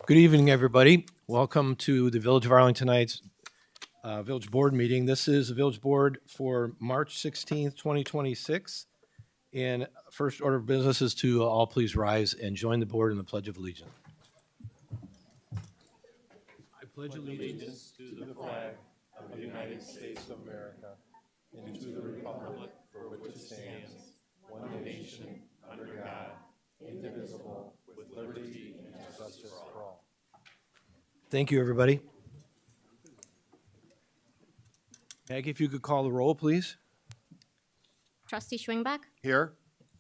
Good evening, everybody. Welcome to the Village of Arlington Heights Village Board meeting. This is the Village Board for March 16th, 2026. And first order of business is to all please rise and join the board in the Pledge of Allegiance. I pledge allegiance to the flag of the United States of America and to the republic for which it stands, one nation, under God, indivisible, with liberty and justice for all. Thank you, everybody. Maggie, if you could call the roll, please. Trustee Schwingbeck, Here.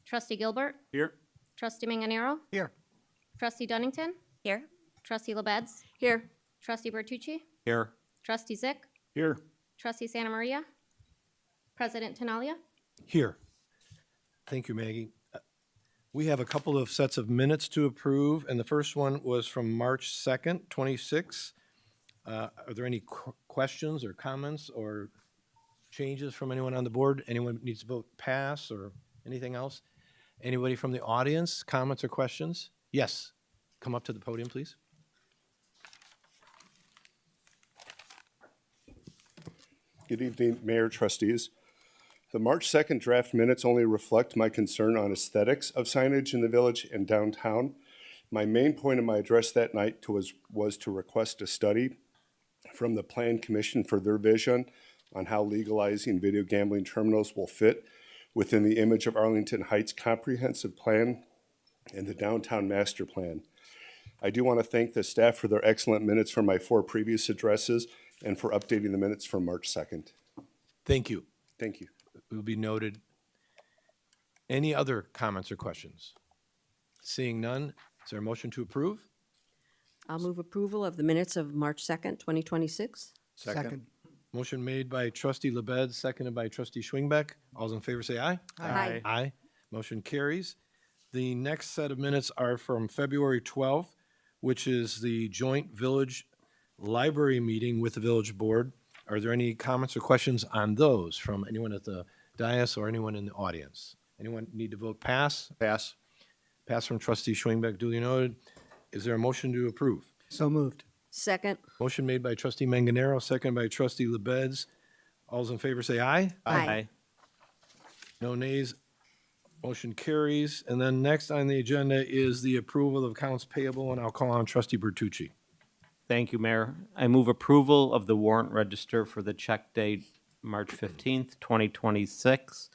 Trustee Gilbert, Here. Trustee Manganaro, Here. Trustee Dunnington, Here. Trustee LaBedz, Here. Trustee Bertucci, Here. Trustee Zyck, Here. Trustee Santa Maria, President Tinaglia. Here. Thank you, Maggie. We have a couple of sets of minutes to approve, and the first one was from March 2nd, 26. Are there any questions or comments or changes from anyone on the board? Anyone needs to vote pass or anything else? Anybody from the audience, comments or questions? Yes, come up to the podium, please. Good evening, Mayor, Trustees. The March 2nd draft minutes only reflect my concern on aesthetics of signage in the village and downtown. My main point of my address that night was to request a study from the Plan Commission for their vision on how legalizing video gambling terminals will fit within the image of Arlington Heights Comprehensive Plan and the Downtown Master Plan. I do want to thank the staff for their excellent minutes from my 4 previous addresses and for updating the minutes from March 2nd. Thank you. Thank you. It will be noted. Any other comments or questions? Seeing none, is there a motion to approve? I'll move approval of the minutes of March 2nd, 2026. Second. Motion made by Trustee LaBedz, seconded by Trustee Schwingbeck. All those in favor say aye. Aye. Aye. Motion carries. The next set of minutes are from February 12th, which is the joint village library meeting with the village board. Are there any comments or questions on those from anyone at the dais or anyone in the audience? Anyone need to vote pass? Pass. Pass from Trustee Schwingbeck, duly noted. Is there a motion to approve? So moved. Second. Motion made by Trustee Manganaro, seconded by Trustee LaBedz. All those in favor say aye. Aye. No nays. Motion carries. And then next on the agenda is the approval of accounts payable, and I'll call on Trustee Bertucci. Thank you, Mayor. I move approval of the warrant register for the check date March 15th, 2026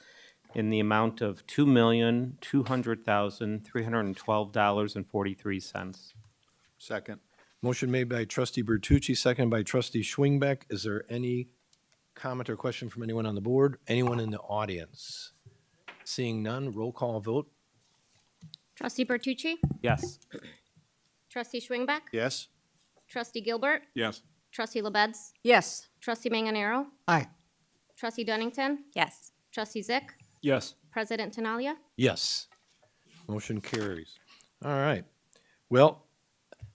in the amount of $2,200,312.43. Second. Motion made by Trustee Bertucci, seconded by Trustee Schwingbeck. Is there any comment or question from anyone on the board? Anyone in the audience? Seeing none, roll call vote. Trustee Bertucci, Yes. Trustee Schwingbeck, Yes. Trustee Gilbert, Yes. Trustee LaBedz, Yes. Trustee Manganaro, Aye. Trustee Dunnington, Yes. Trustee Zyck, Yes. President Tinaglia. Yes. Motion carries. All right. Well,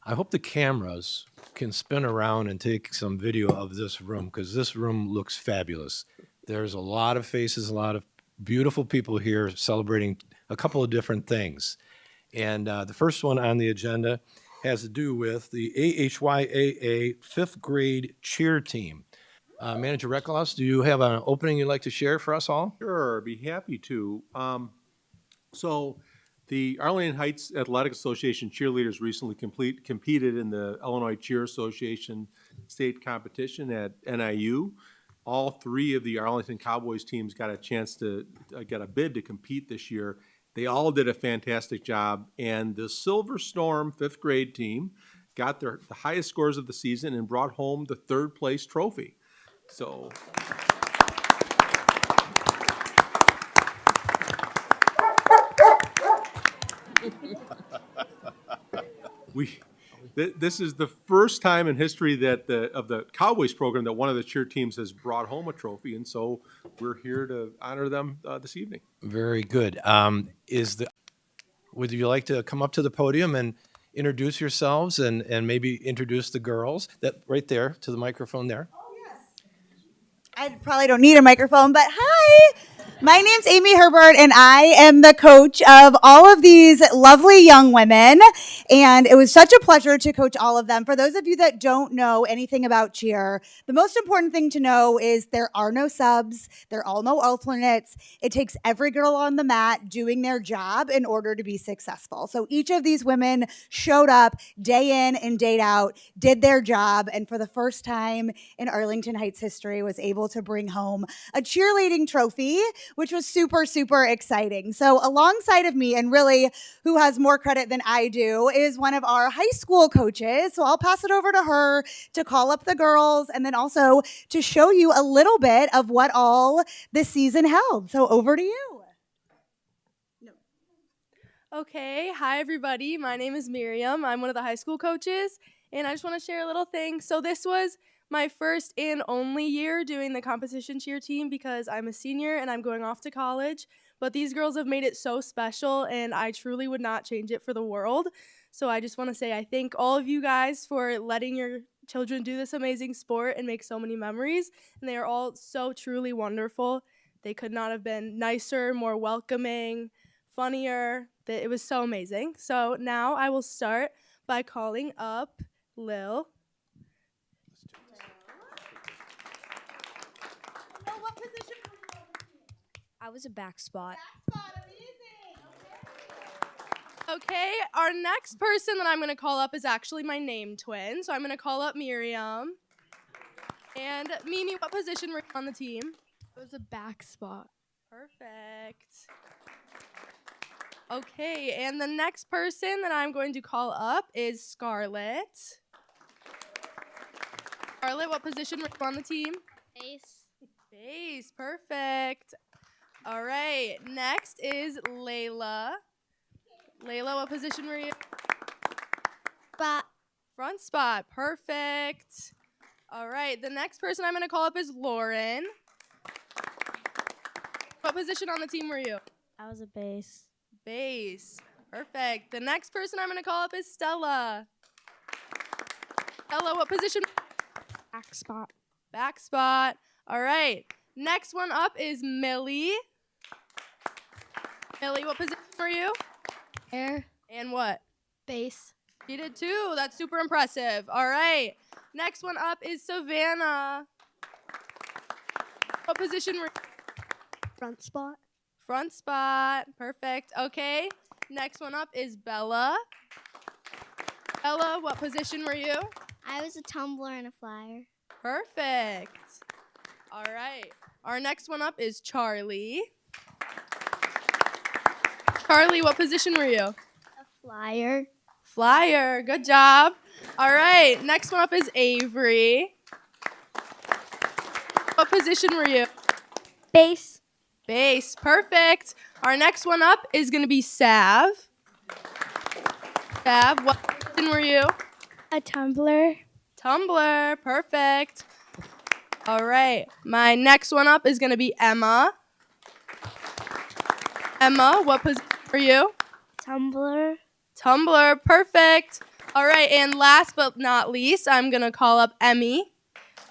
I hope the cameras can spin around and take some video of this room, because this room looks fabulous. There's a lot of faces, a lot of beautiful people here celebrating a couple of different things. And the first one on the agenda has to do with the AHYAA 5th grade cheer team. Manager Recklos, do you have an opening you'd like to share for us all? Sure, be happy to. So the Arlington Heights Athletic Association cheerleaders recently competed in the Illinois Cheer Association state competition at NIU. All 3 of the Arlington Cowboys teams got a chance to get a bid to compete this year. They all did a fantastic job, and the Silver Storm 5th grade team got the highest scores of the season and brought home the 3rd place trophy. So this is the first time in history that of the Cowboys program that one of the cheer teams has brought home a trophy, and so we're here to honor them this evening. Very good. Would you like to come up to the podium and introduce yourselves and maybe introduce the girls? That right there to the microphone there. I probably don't need a microphone, but hi, My name's Amy Herbert, and I am the coach of all of these lovely young women. And it was such a pleasure to coach all of them. For those of you that don't know anything about cheer, the most important thing to know is there are no subs. There are all no alternates. It takes every girl on the mat doing their job in order to be successful. So each of these women showed up day in and day out, did their job, and for the first time in Arlington Heights history was able to bring home a cheerleading trophy, which was super, super exciting. So alongside of me, and really who has more credit than I do, is one of our high school coaches. So I'll pass it over to her to call up the girls and then also to show you a little bit of what all this season held. So over to you. Okay, hi everybody. My name is Miriam. I'm one of the high school coaches, and I just want to share a little thing. So this was my first and only year doing the competition cheer team because I'm a senior and I'm going off to college. But these girls have made it so special, and I truly would not change it for the world. So I just want to say I thank all of you guys for letting your children do this amazing sport and make so many memories. And they are all so truly wonderful. They could not have been nicer, more welcoming, funnier. It was so amazing. So now I will start by calling up Lil. What position were you on the team? I was a back spot. Okay, our next person that I'm going to call up is actually my name twin. So I'm going to call up Miriam. And Mimi, what position were you on the team? It was a back spot. Perfect. Okay, and the next person that I'm going to call up is Scarlett. Scarlett, what position were you on the team? Base. Base, perfect. All right, next is Layla. Layla, what position were you? Spot. Front spot, perfect. All right, the next person I'm going to call up is Lauren. What position on the team were you? I was a base. Base, perfect. The next person I'm going to call up is Stella. Stella, what position? Back spot. Back spot. All right. Next one up is Millie. Millie, what position were you? Air. And what? Base. You did too. That's super impressive. All right. Next one up is Savannah. What position were you? Front spot. Front spot. Perfect. Okay. Next one up is Bella. Bella, what position were you? I was a tumbler and a flyer. Perfect. All right. Our next one up is Charlie. Charlie, what position were you? A flyer. Flyer. Good job. All right. Next one up is Avery. What position were you? Base. Base. Perfect. Our next one up is going to be Sav. Sav, what position were you? A tumbler. Tumbler. Perfect. All right. My next one up is going to be Emma. Emma, what position were you? Tumbler. Tumbler. Perfect. All right. And last but not least, I'm going to call up Emmy.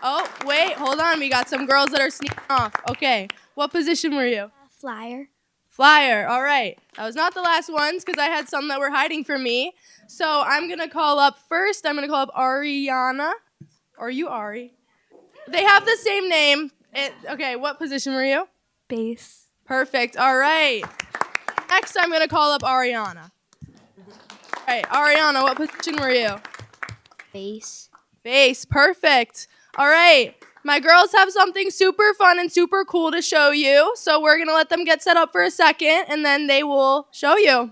Oh, wait. Hold on. We got some girls that are sneaking off. Okay. What position were you? Flyer. Flyer. All right. That was not the last ones because I had some that were hiding from me. So I'm going to call up first. I'm going to call up Ariana. Are you Ari? They have the same name. Okay. What position were you? Base. Perfect. All right. Next, I'm going to call up Ariana. All right. Ariana, what position were you? Base. Base. Perfect. All right. My girls have something super fun and super cool to show you. So we're going to let them get set up for a second, and then they will show you.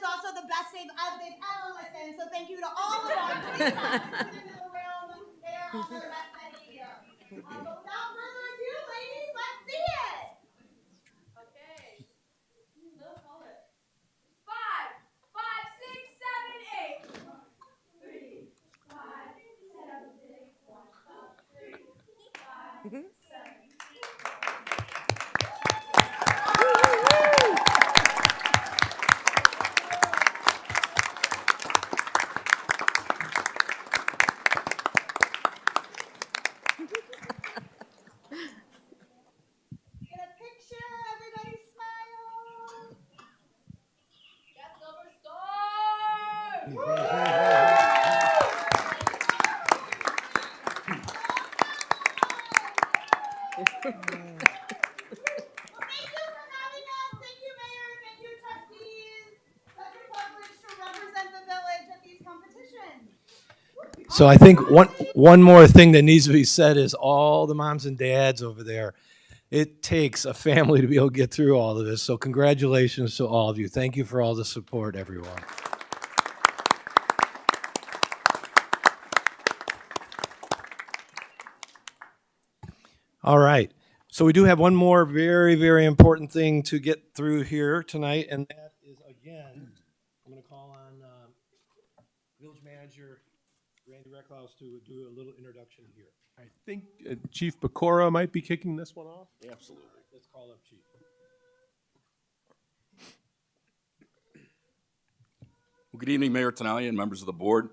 Also the best they've ever listened. So thank you to all of our police officers in the room. They are all the best that here. But without So I think one more thing that needs to be said is all the moms and dads over there. It takes a family to be able to get through all of this. So congratulations to all of you. Thank you for all the support, everyone. All right. So we do have one more very, very important thing to get through here tonight, and that is, again, I'm going to call on Village Manager Randy Reckhouse to do a little introduction here. I think Chief Pecora might be kicking this one off. Absolutely. Let's call up Chief. Well, good evening, Mayor Tinaglia and members of the board.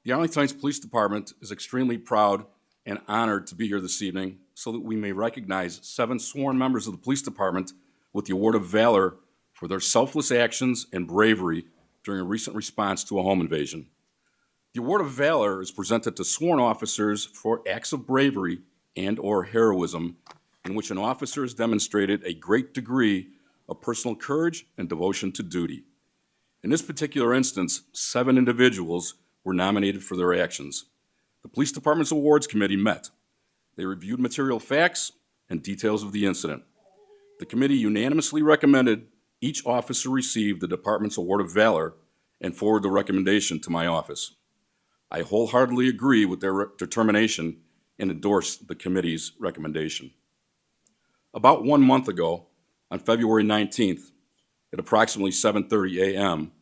The Arlington Heights Police Department is extremely proud and honored to be here this evening so that we may recognize 7 sworn members of the police department with the Award of Valor for their selfless actions and bravery during a recent response to a home invasion. The Award of Valor is presented to sworn officers for acts of bravery and/or heroism in which an officer has demonstrated a great degree of personal courage and devotion to duty. In this particular instance, 7 individuals were nominated for their actions. The Police Department's Awards Committee met. They reviewed material facts and details of the incident. The committee unanimously recommended each officer receive the department's Award of Valor and forward the recommendation to my office. I wholeheartedly agree with their determination and endorse the committee's recommendation. About 1 month ago, on February 19th, at approximately 7:30 a.m.,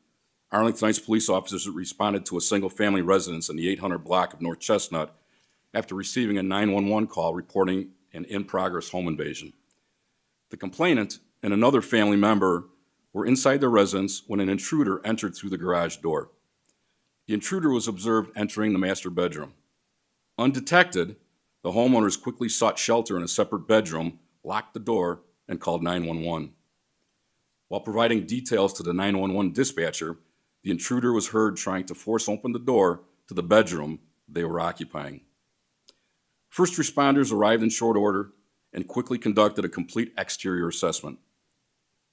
Arlington Heights police officers responded to a single-family residence in the 800 block of North Chestnut after receiving a 911 call reporting an in-progress home invasion. The complainant and another family member were inside their residence when an intruder entered through the garage door. The intruder was observed entering the master bedroom. Undetected, the homeowners quickly sought shelter in a separate bedroom, locked the door, and called 911. While providing details to the 911 dispatcher, the intruder was heard trying to force open the door to the bedroom they were occupying. First responders arrived in short order and quickly conducted a complete exterior assessment.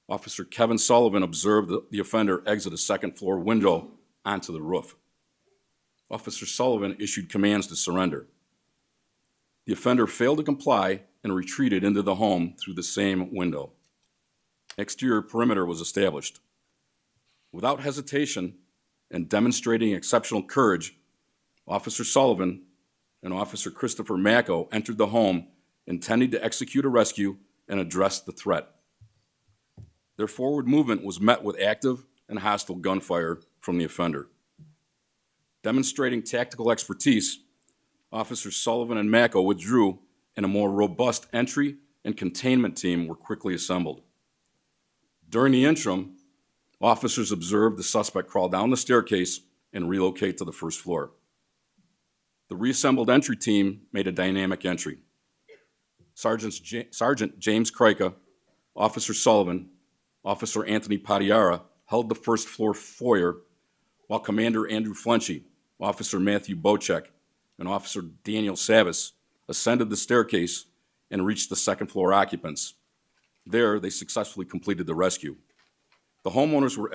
Officer Kevin Sullivan observed the offender exit a second-floor window onto the roof. Officer Sullivan issued commands to surrender. The offender failed to comply and retreated into the home through the same window. Exterior perimeter was established. Without hesitation and demonstrating exceptional courage, Officer Sullivan and Officer Christopher Macco entered the home intending to execute a rescue and address the threat. Their forward movement was met with active and hostile gunfire from the offender. Demonstrating tactical expertise, Officers Sullivan and Macco withdrew and a more robust entry and containment team were quickly assembled. During the interim, officers observed the suspect crawl down the staircase and relocate to the first floor. The reassembled entry team made a dynamic entry. Sergeant James Krika, Officer Sullivan, Officer Anthony Patiara held the first floor foyer, while Commander Andrew Flenchy, Officer Matthew Bocek, and Officer Daniel Savis ascended the staircase and reached the second floor occupants. There, they successfully completed the rescue. The homeowners were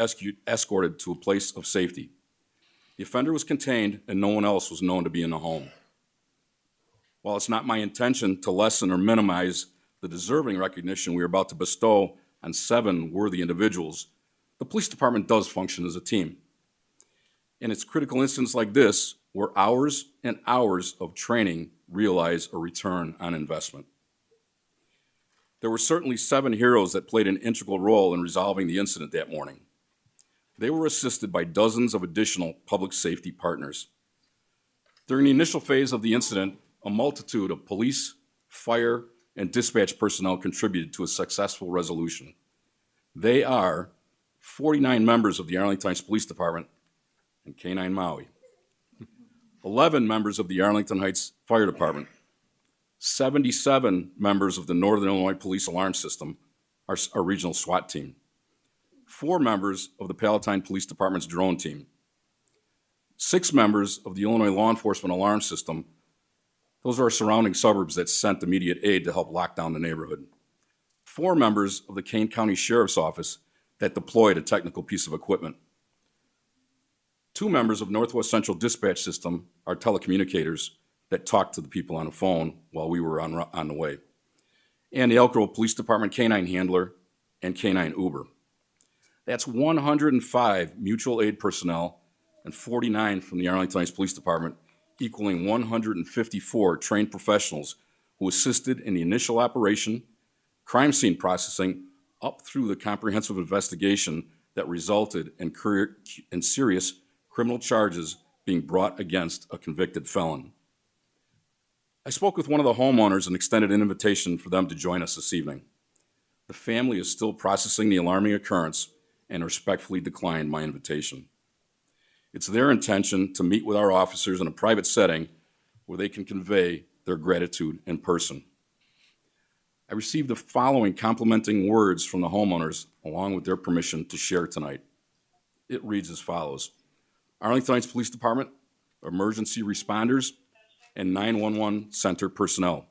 escorted to a place of safety. The offender was contained and no one else was known to be in the home. While it's not my intention to lessen or minimize the deserving recognition we are about to bestow on 7 worthy individuals, the police department does function as a team. And it's critical instances like this where hours and hours of training realize a return on investment. There were certainly 7 heroes that played an integral role in resolving the incident that morning. They were assisted by dozens of additional public safety partners. During the initial phase of the incident, a multitude of police, fire, and dispatch personnel contributed to a successful resolution. They are 49 members of the Arlington Heights Police Department and K-9 Maui, 11 members of the Arlington Heights Fire Department, 77 members of the Northern Illinois Police Alarm System, our regional SWAT team, 4 members of the Palatine Police Department's drone team, 6 members of the Illinois Law Enforcement Alarm System. Those are our surrounding suburbs that sent immediate aid to help lock down the neighborhood. 4 members of the Kane County Sheriff's Office that deployed a technical piece of equipment. 2 members of Northwest Central Dispatch System, our telecommunicators that talked to the people on the phone while we were on the way, and the Elk Grove Police Department Canine Handler and Canine Uber. That's 105 mutual aid personnel and 49 from the Arlington Heights Police Department, equaling 154 trained professionals who assisted in the initial operation, crime scene processing, up through the comprehensive investigation that resulted in serious criminal charges being brought against a convicted felon. I spoke with one of the homeowners and extended an invitation for them to join us this evening. The family is still processing the alarming occurrence and respectfully declined my invitation. It's their intention to meet with our officers in a private setting where they can convey their gratitude in person. I received the following complimenting words from the homeowners along with their permission to share tonight. It reads as follows: Arlington Heights Police Department, emergency responders, and 911 center personnel.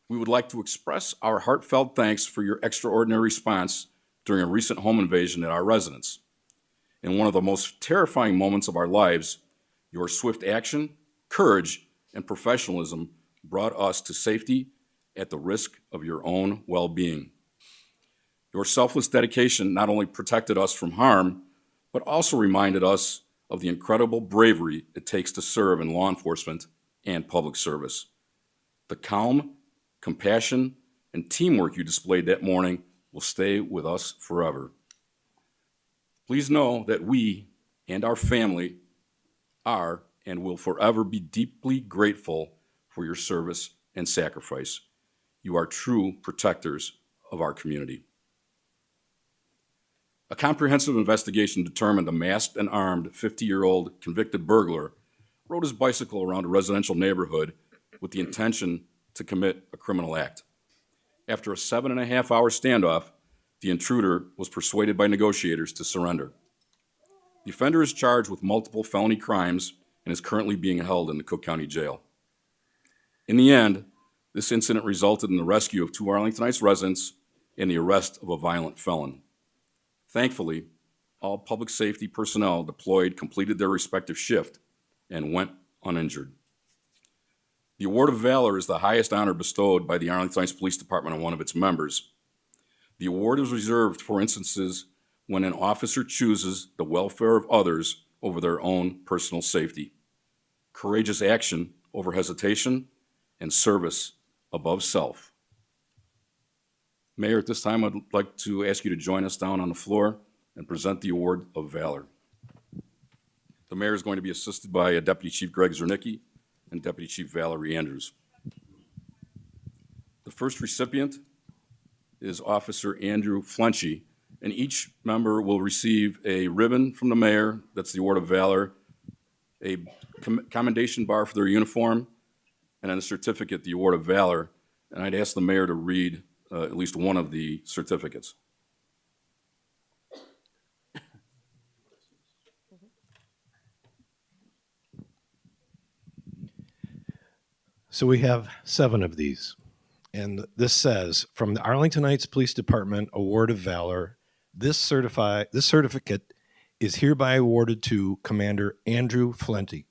We would like to express our heartfelt thanks for your extraordinary response during a recent home invasion at our residence. In one of the most terrifying moments of our lives, your swift action, courage, and professionalism brought us to safety at the risk of your own well-being. Your selfless dedication not only protected us from harm, but also reminded us of the incredible bravery it takes to serve in law enforcement and public service. The calm, compassion, and teamwork you displayed that morning will stay with us forever. Please know that we and our family are and will forever be deeply grateful for your service and sacrifice. You are true protectors of our community. A comprehensive investigation determined a masked and armed 50-year-old convicted burglar rode his bicycle around a residential neighborhood with the intention to commit a criminal act. After a 7.5-hour standoff, the intruder was persuaded by negotiators to surrender. The offender is charged with multiple felony crimes and is currently being held in the Cook County Jail. In the end, this incident resulted in the rescue of 2 Arlington Heights residents and the arrest of a violent felon. Thankfully, all public safety personnel deployed completed their respective shift and went uninjured. The Award of Valor is the highest honor bestowed by the Arlington Heights Police Department on one of its members. The award is reserved for instances when an officer chooses the welfare of others over their own personal safety, courageous action over hesitation, and service above self. Mayor, at this time, I'd like to ask you to join us down on the floor and present the Award of Valor. The mayor is going to be assisted by Deputy Chief Greg Zernicki and Deputy Chief Valerie Andrews. The first recipient is Officer Andrew Flenchy, and each member will receive a ribbon from the mayor, that's the Award of Valor, a commendation bar for their uniform, and then a certificate, the Award of Valor. And I'd ask the mayor to read at least one of the certificates. So we have 7 of these. And this says, from the Arlington Heights Police Department Award of Valor, this certificate is hereby awarded to Commander Andrew Flenty,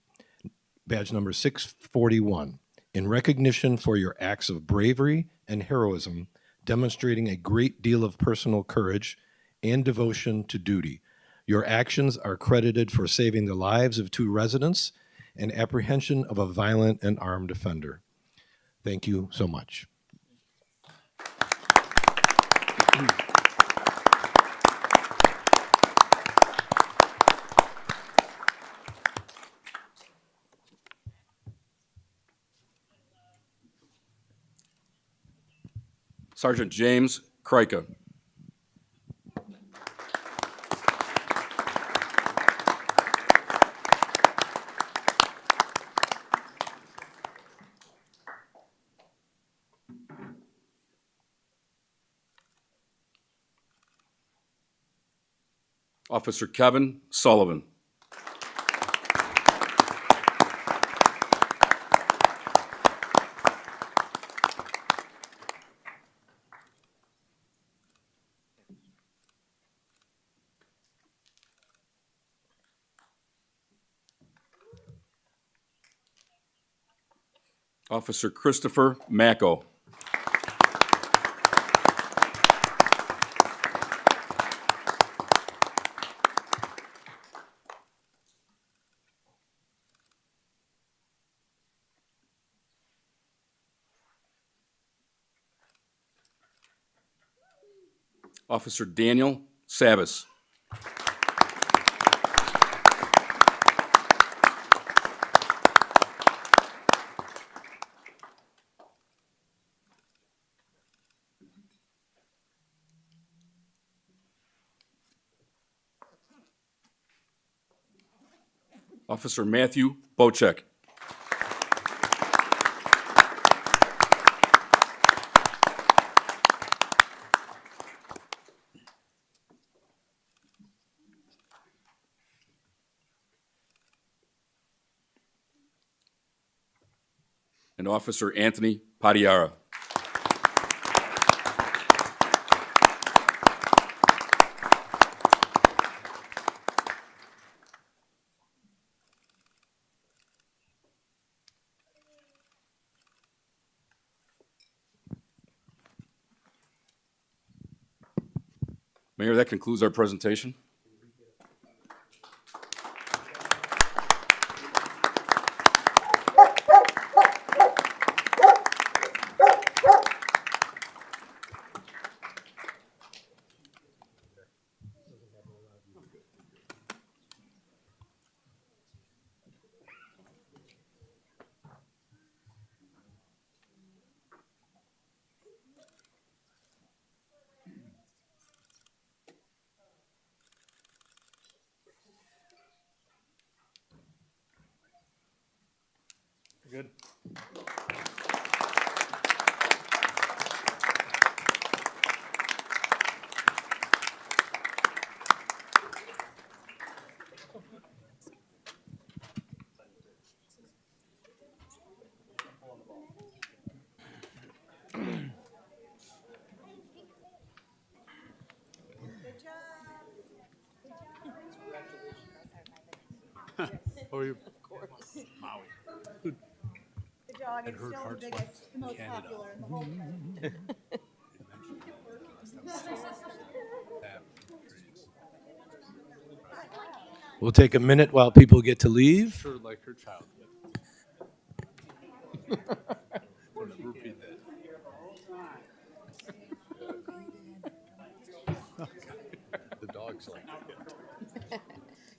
badge number 641, in recognition for your acts of bravery and heroism, demonstrating a great deal of personal courage and devotion to duty. Your actions are credited for saving the lives of 2 residents and apprehension of a violent and armed offender. Thank you so much. Sergeant James Kryka. Officer Kevin Sullivan. Officer Christopher Macko. Officer Daniel Savis. Officer Matthew Bocek. And Officer Anthony Padiara. Mayor, that concludes our presentation. Good. Oh, you. Maui. Good dog. It's still the biggest, the most popular in the whole country. We'll take a minute while people get to leave. Sure, like her childhood. Don't ever repeat that. The dog's like that.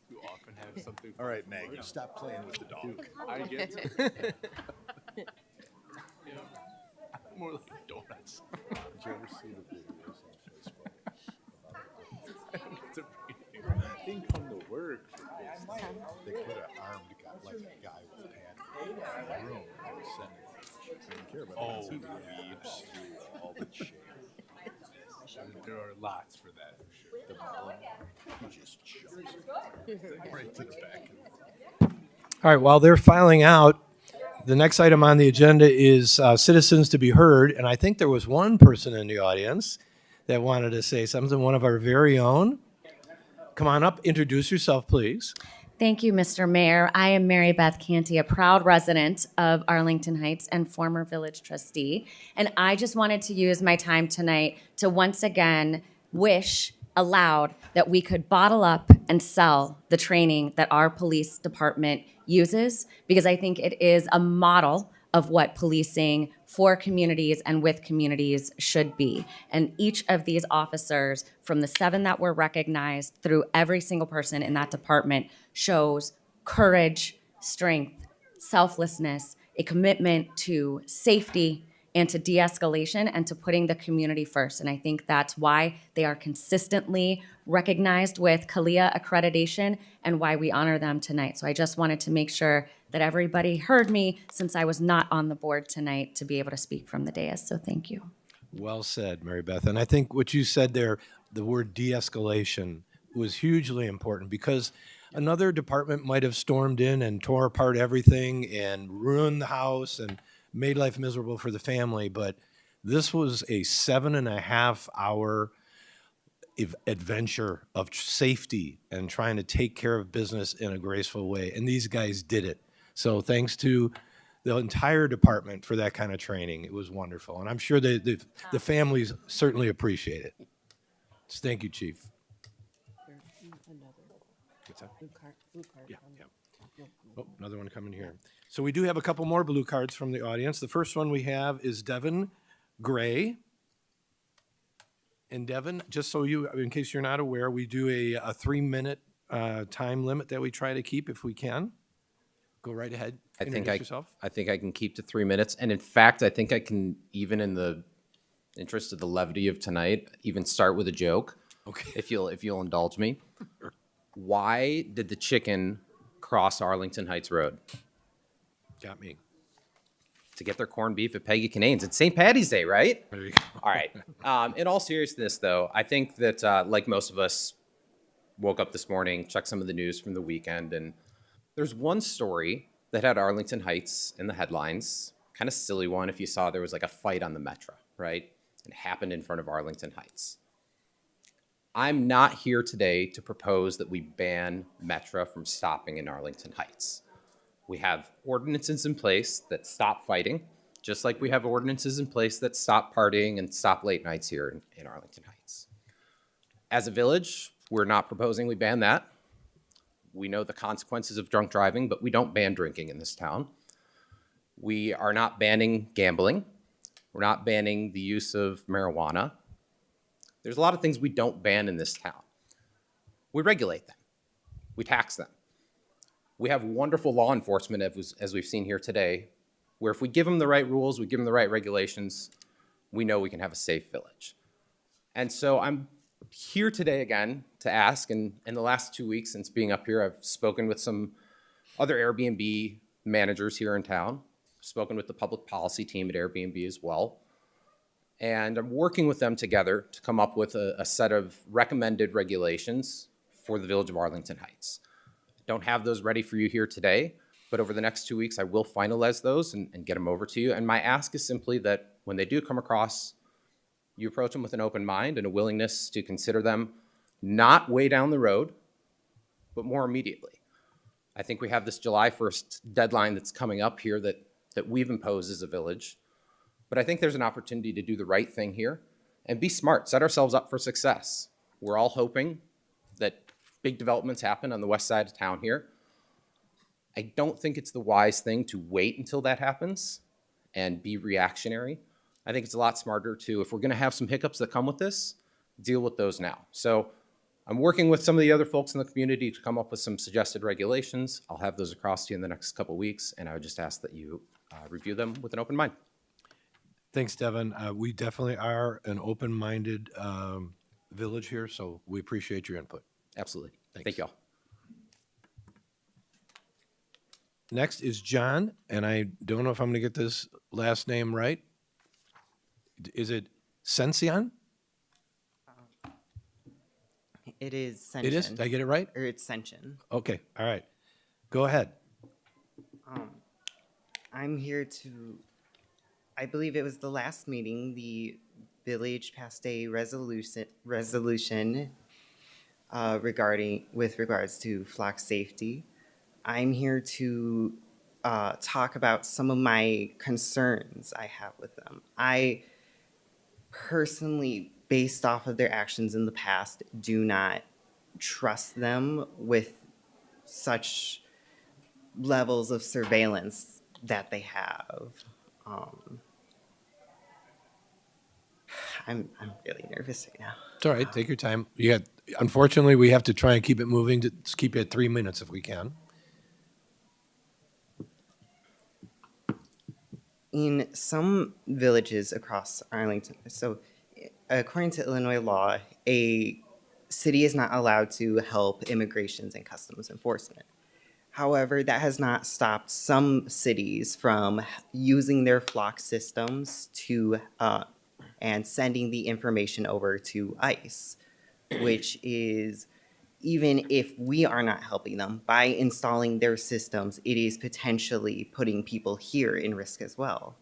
You often have something. All right, Maggie, stop playing with the dog. I get it. More like donuts. Did you ever see the videos on Facebook? I don't get to breathe. They didn't come to work for this. They put an armed guy, like a guy with a pad in the room. They were sending. They didn't care about the weeds through all the chairs. There are lots for that, for sure. The bone just jumped right to the back of the All right, while they're filing out, the next item on the agenda is citizens to be heard. And I think there was one person in the audience that wanted to say something, one of our very own. Come on up, introduce yourself, please. Thank you, Mr. Mayor. I am Mary Beth Canty, a proud resident of Arlington Heights and former village trustee. And I just wanted to use my time tonight to once again wish aloud that we could bottle up and sell the training that our police department uses, because I think it is a model of what policing for communities and with communities should be. And each of these officers, from the 7 that were recognized through every single person in that department, shows courage, strength, selflessness, a commitment to safety and to de-escalation and to putting the community first. And I think that's why they are consistently recognized with CALIA accreditation and why we honor them tonight. So I just wanted to make sure that everybody heard me, since I was not on the board tonight, to be able to speak from the dais. So thank you. Well said, Mary Beth. And I think what you said there, the word de-escalation, was hugely important, because another department might have stormed in and tore apart everything and ruined the house and made life miserable for the family. But this was a 7.5-hour adventure of safety and trying to take care of business in a graceful way. And these guys did it. So thanks to the entire department for that kind of training. It was wonderful. And I'm sure the families certainly appreciate it. So thank you, Chief. What's that? Yeah, yeah. Oh, another one coming here. So we do have a couple more blue cards from the audience. The first one we have is Devin Gray. And Devin, just so you, in case you're not aware, we do a 3-minute time limit that we try to keep if we can. Go right ahead. Introduce yourself. I think I can keep to 3 minutes. And in fact, I think I can, even in the interest of the levity of tonight, even start with a joke. Okay. If you'll indulge me. Why did the chicken cross Arlington Heights Road? Got me. To get their corned beef at Peggy Canane's. It's St. Patty's Day, right? There you go. All right. In all seriousness, though, I think that, like most of us, woke up this morning, checked some of the news from the weekend, and there's one story that had Arlington Heights in the headlines. Kind of silly one if you saw there was like a fight on the Metro, right? It happened in front of Arlington Heights. I'm not here today to propose that we ban Metro from stopping in Arlington Heights. We have ordinances in place that stop fighting, just like we have ordinances in place that stop partying and stop late nights here in Arlington Heights. As a village, we're not proposing we ban that. We know the consequences of drunk driving, but we don't ban drinking in this town. We are not banning gambling. We're not banning the use of marijuana. There's a lot of things we don't ban in this town. We regulate them. We tax them. We have wonderful law enforcement, as we've seen here today, where if we give them the right rules, we give them the right regulations, we know we can have a safe village. And so I'm here today again to ask, and in the last 2 weeks since being up here, I've spoken with some other Airbnb managers here in town, spoken with the public policy team at Airbnb as well, and I'm working with them together to come up with a set of recommended regulations for the village of Arlington Heights. Don't have those ready for you here today, but over the next 2 weeks, I will finalize those and get them over to you. And my ask is simply that when they do come across, you approach them with an open mind and a willingness to consider them not way down the road, but more immediately. I think we have this July 1st deadline that's coming up here that we've imposed as a village. But I think there's an opportunity to do the right thing here and be smart, set ourselves up for success. We're all hoping that big developments happen on the west side of town here. I don't think it's the wise thing to wait until that happens and be reactionary. I think it's a lot smarter to, if we're gonna have some hiccups that come with this, deal with those now. So I'm working with some of the other folks in the community to come up with some suggested regulations. I'll have those across to you in the next couple of weeks, and I would just ask that you review them with an open mind. Thanks, Devin. We definitely are an open-minded village here, so we appreciate your input. Absolutely. Thanks. Thank you all. Next is John, and I don't know if I'm going to get this last name right. Is it Sensian? It is Senshin. It is? Did I get it right? Or it's Senshin. Okay, all right. Go ahead. I'm here to, I believe it was the last meeting, the village passed a resolution with regards to flock safety. I'm here to talk about some of my concerns I have with them. I personally, based off of their actions in the past, do not trust them with such levels of surveillance that they have. I'm really nervous right now. It's all right. Take your time. Unfortunately, we have to try and keep it moving. To keep it at 3 minutes if we can. In some villages across Arlington, so according to Illinois law, a city is not allowed to help immigrations and customs enforcement. However, that has not stopped some cities from using their flock systems to and sending the information over to ICE, which is, even if we are not helping them, by installing their systems, it is potentially putting people here in risk as well.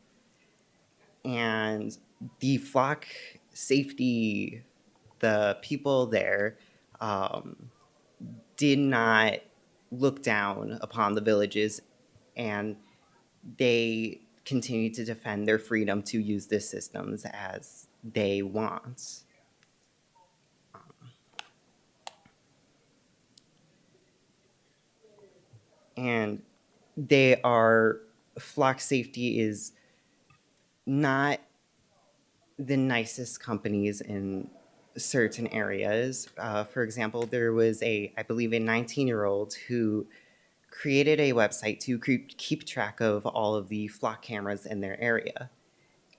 And the flock safety, the people there did not look down upon the villages, and they continue to defend their freedom to use the systems as they want. And flock safety is not the nicest companies in certain areas. For example, there was I believe a 19-year-old who created a website to keep track of all of the flock cameras in their area.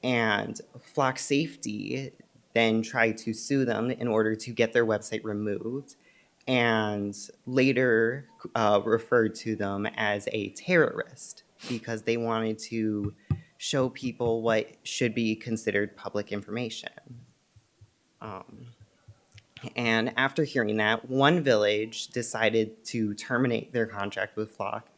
And flock safety then tried to sue them in order to get their website removed, and later referred to them as a terrorist because they wanted to show people what should be considered public information. And after hearing that, one village decided to terminate their contract with Flock,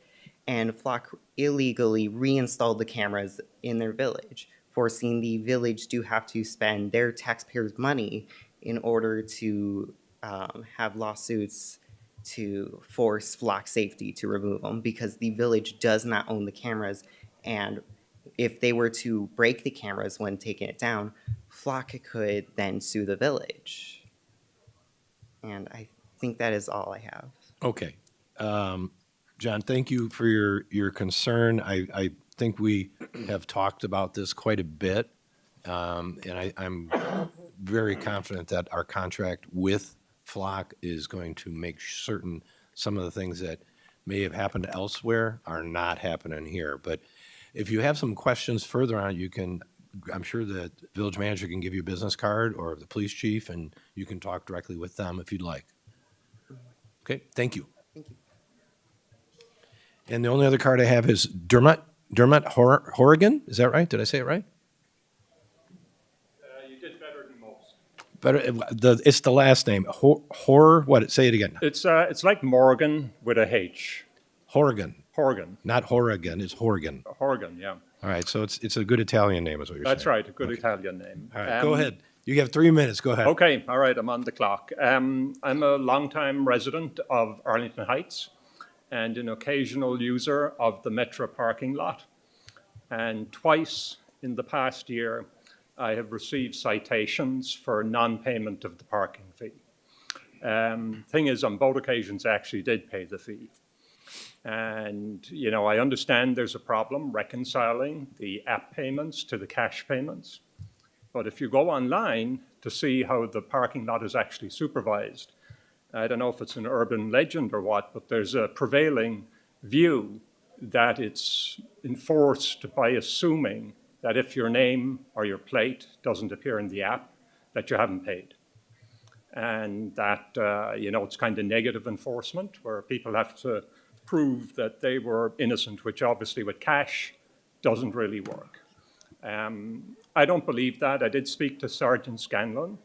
and Flock illegally reinstalled the cameras in their village, forcing the village to have to spend their taxpayers' money in order to have lawsuits to force Flock Safety to remove them, because the village does not own the cameras, and if they were to break the cameras when taking it down, Flock could then sue the village. And I think that is all I have. Okay. John, thank you for your concern. I think we have talked about this quite a bit, and I'm very confident that our contract with Flock is going to make certain some of the things that may have happened elsewhere are not happening here. But if you have some questions further on, you can, I'm sure the village manager can give you a business card, or the police chief, and you can talk directly with them if you'd like. Okay, thank you. Thank you. And the only other card I have is Dermot Horrigan. Is that right? Did I say it right? You did better than most. Better. It's the last name. What? Say it again. It's like Morgan with a H. Horrigan. Horgan. Not Horrigan. It's Horgan. Horgan, yeah. All right. So it's a good Italian name, is what you're saying. That's right, a good Italian name. All right. Go ahead. You have 3 minutes. Go ahead. Okay, all right, I'm on the clock. I'm a longtime resident of Arlington Heights and an occasional user of the Metro parking lot. And twice in the past year, I have received citations for non-payment of the parking fee. Thing is, on both occasions, I actually did pay the fee. And, you know, I understand there's a problem reconciling the app payments to the cash payments. But if you go online to see how the parking lot is actually supervised, I don't know if it's an urban legend or what, but there's a prevailing view that it's enforced by assuming that if your name or your plate doesn't appear in the app, that you haven't paid. And that, you know, it's kind of negative enforcement where people have to prove that they were innocent, which obviously with cash doesn't really work. I don't believe that. I did speak to Sergeant Scanlon,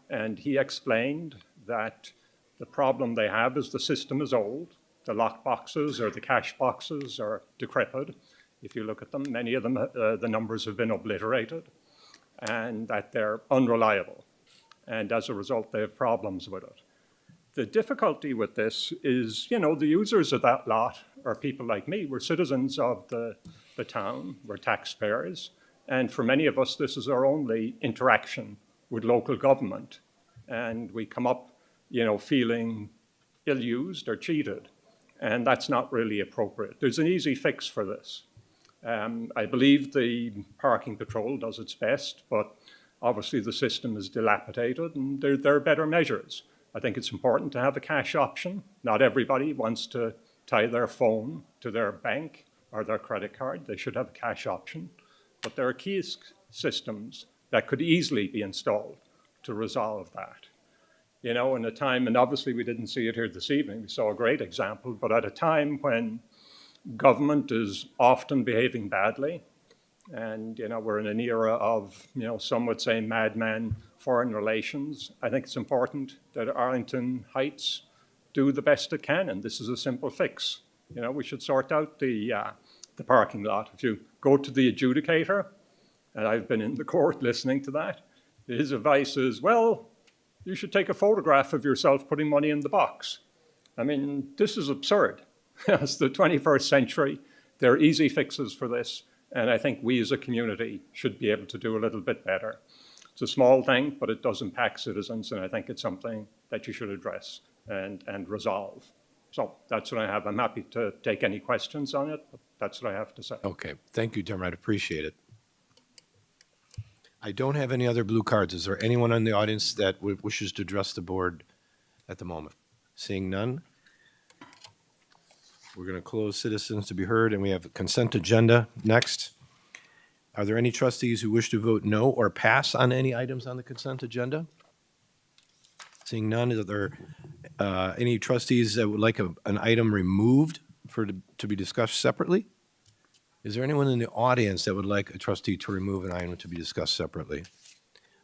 and he explained that the problem they have is the system is old. The lock boxes or the cash boxes are decrepit. If you look at them, many of them, the numbers have been obliterated, and that they're unreliable. And as a result, they have problems with it. The difficulty with this is, you know, the users of that lot are people like me. We're citizens of the town. We're taxpayers. And for many of us, this is our only interaction with local government. And we come up, you know, feeling ill-used or cheated. And that's not really appropriate. There's an easy fix for this. I believe the parking patrol does its best, but obviously the system is dilapidated and there are better measures. I think it's important to have a cash option. Not everybody wants to tie their phone to their bank or their credit card. They should have a cash option. But there are kiosk systems that could easily be installed to resolve that. You know, in a time, and obviously we didn't see it here this evening, we saw a great example, but at a time when government is often behaving badly, and, you know, we're in an era of, you know, some would say madman foreign relations, I think it's important that Arlington Heights do the best it can, and this is a simple fix. You know, we should sort out the parking lot. If you go to the adjudicator, and I've been in the court listening to that, his advice is, well, you should take a photograph of yourself putting money in the box. I mean, this is absurd. It's the 21st century. There are easy fixes for this, and I think we as a community should be able to do a little bit better. It's a small thing, but it does impact citizens, and I think it's something that you should address and resolve. So that's what I have. I'm happy to take any questions on it, but that's what I have to say. Okay, thank you, Tim. I appreciate it. I don't have any other blue cards. Is there anyone in the audience that wishes to address the board at the moment? Seeing none, we're going to close citizens to be heard, and we have a consent agenda next. Are there any trustees who wish to vote no or pass on any items on the consent agenda? Seeing none, is there any trustees that would like an item removed to be discussed separately? Is there anyone in the audience that would like a trustee to remove an item to be discussed separately?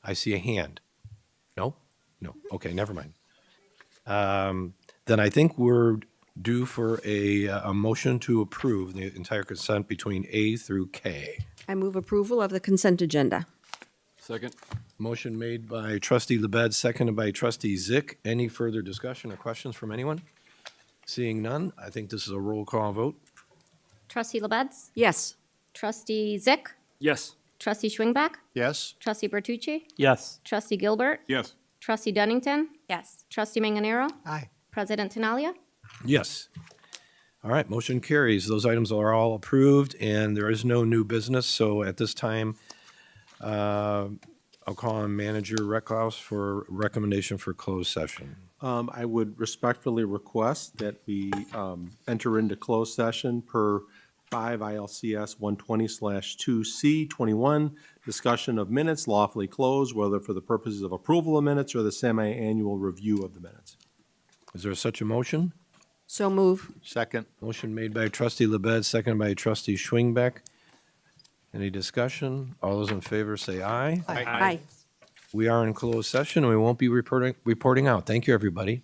I see a hand. No? No. Okay, never mind. Then I think we're due for a motion to approve the entire consent between A through K. I move approval of the consent agenda. Second. Motion made by trustee LaBedz, seconded by trustee Zyck. Any further discussion or questions from anyone? Seeing none, I think this is a roll call vote. Trustee LaBedz? Yes. Trustee Zyck? Yes. Trustee Schwingbeck? Yes. Trustee Bertucci? Yes. Trustee Gilbert? Yes. Trustee Dunnington? Yes. Trustee Manganaro? Aye. President Tinaglia? Yes. All right, motion carries. Those items are all approved, and there is no new business. So at this time, I'll call on Manager Recklouse for recommendation for closed session. I would respectfully request that we enter into closed session per 5 ILCS 120/2C21, discussion of minutes lawfully closed, whether for the purposes of approval of minutes or the semi-annual review of the minutes. Is there such a motion? So move. Second. Motion made by trustee LaBedz, seconded by trustee Schwingbeck. Any discussion? All those in favor say aye. Aye. We are in closed session, and we won't be reporting out. Thank you, everybody.